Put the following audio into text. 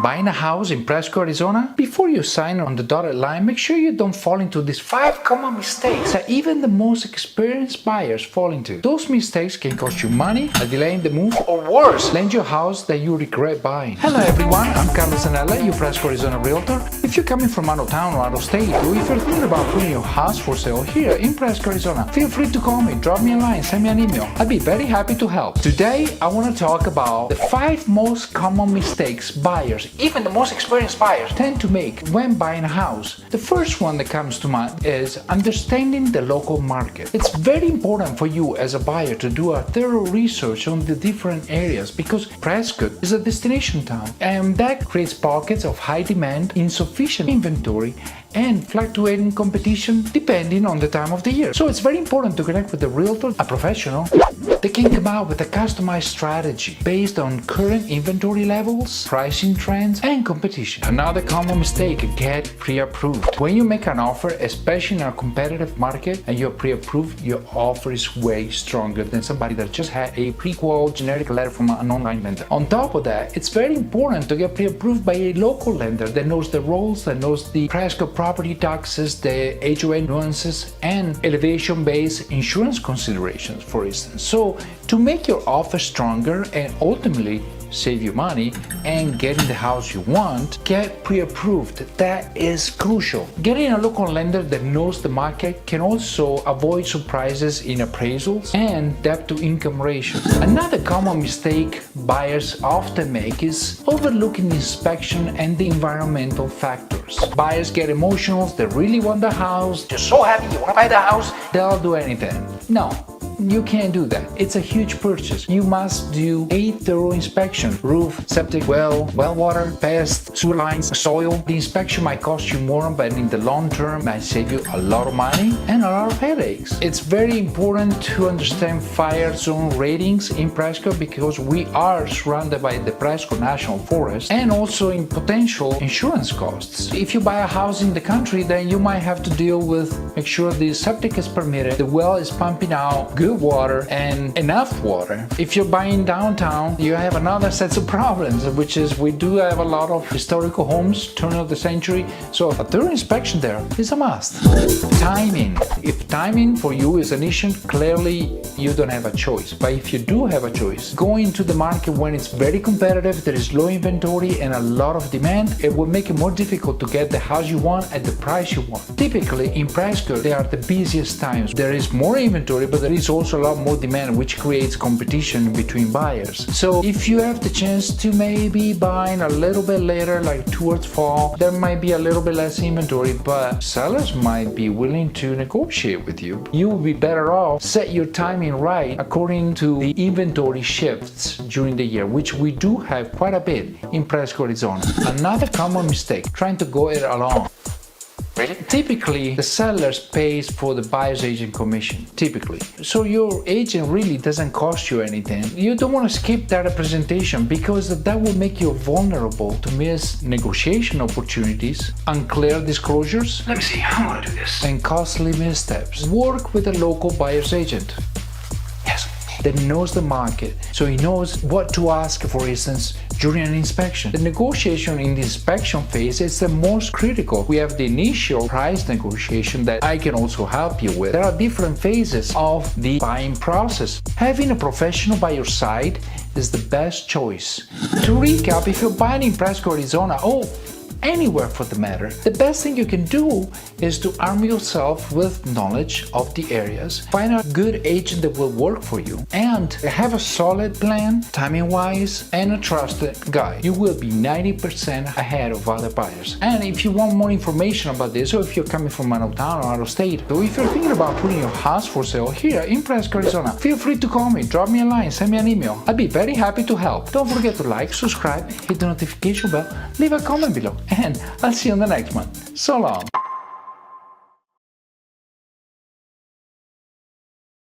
Buying a house in Prescott, Arizona? Before you sign on the dotted line, make sure you don't fall into these 5 common mistakes that even the most experienced buyers fall into. Those mistakes can cost you money, a delay in the move, or worse, land you a house that you regret buying. Hello everyone, I'm Carlos Anella, your Prescott, Arizona realtor. If you're coming from out of town or out of state, or if you're thinking about putting your house for sale here in Prescott, Arizona, feel free to call me, drop me a line, send me an email. I'd be very happy to help. Today, I want to talk about the 5 most common mistakes buyers, even the most experienced buyers, tend to make when buying a house. The first one that comes to mind is understanding the local market. It's very important for you as a buyer to do a thorough research on the different areas because Prescott is a destination town, and that creates pockets of high demand, insufficient inventory, and fluctuating competition depending on the time of the year. So it's very important to connect with a realtor, a professional, that can come out with a customized strategy based on current inventory levels, pricing trends, and competition. Another common mistake, get pre-approved. When you make an offer, especially in a competitive market, and you're pre-approved, your offer is way stronger than somebody that just had a pre-qual generic letter from an online lender. On top of that, it's very important to get pre-approved by a local lender that knows the rules, that knows the Prescott property taxes, the HOA nuances, and elevation-based insurance considerations, for instance. So to make your offer stronger and ultimately save you money and getting the house you want, get pre-approved. That is crucial. Getting a local lender that knows the market can also avoid surprises in appraisals and debt to income ratios. Another common mistake buyers often make is overlooking the inspection and the environmental factors. Buyers get emotional, they really want the house, they're so happy you want to buy the house, they'll do anything. No. You can't do that. It's a huge purchase. You must do a thorough inspection. Roof, septic well water, pest, sewer lines, soil. The inspection might cost you more, but in the long term might save you a lot of money and a lot of headaches. It's very important to understand fire zone ratings in Prescott because we are surrounded by the Prescott National Forest and also in potential insurance costs. If you buy a house in the country, then you might have to deal with make sure the septic is permitted, the well is pumping out good water and enough water. If you're buying downtown, you have another set of problems, which is we do have a lot of historical homes, turn of the century, so a thorough inspection there is a must. Timing. If timing for you is an issue, clearly you don't have a choice. But if you do have a choice, go into the market when it's very competitive, there is low inventory and a lot of demand, it will make it more difficult to get the house you want at the price you want. Typically in Prescott, they are the busiest times. There is more inventory, but there is also a lot more demand, which creates competition between buyers. So if you have the chance to maybe buying a little bit later, like towards fall, there might be a little bit less inventory, but sellers might be willing to negotiate with you. You will be better off set your timing right according to the inventory shifts during the year, which we do have quite a bit in Prescott, Arizona. Another common mistake, trying to go it alone. Really? Typically, the sellers pays for the buyer's agent commission, typically. So your agent really doesn't cost you anything. You don't want to skip that representation because that will make you vulnerable to miss negotiation opportunities, unclear disclosures. Let me see, how am I going to do this? And costly missteps. Work with a local buyer's agent. That knows the market, so he knows what to ask, for instance, during an inspection. The negotiation in the inspection phase is the most critical. We have the initial price negotiation that I can also help you with. There are different phases of the buying process. Having a professional by your side is the best choice. To recap, if you're buying in Prescott, Arizona, anywhere for the matter, the best thing you can do is to arm yourself with knowledge of the areas, find a good agent that will work for you, and have a solid plan, timing wise, and a trusted guide. You will be 90% ahead of other buyers. And if you want more information about this, or if you're coming from out of town or out of state, or if you're thinking about putting your house for sale here in Prescott, Arizona, feel free to call me, drop me a line, send me an email. I'd be very happy to help. Don't forget to like, subscribe, hit the notification bell, leave a comment below, and I'll see you on the next one. So long.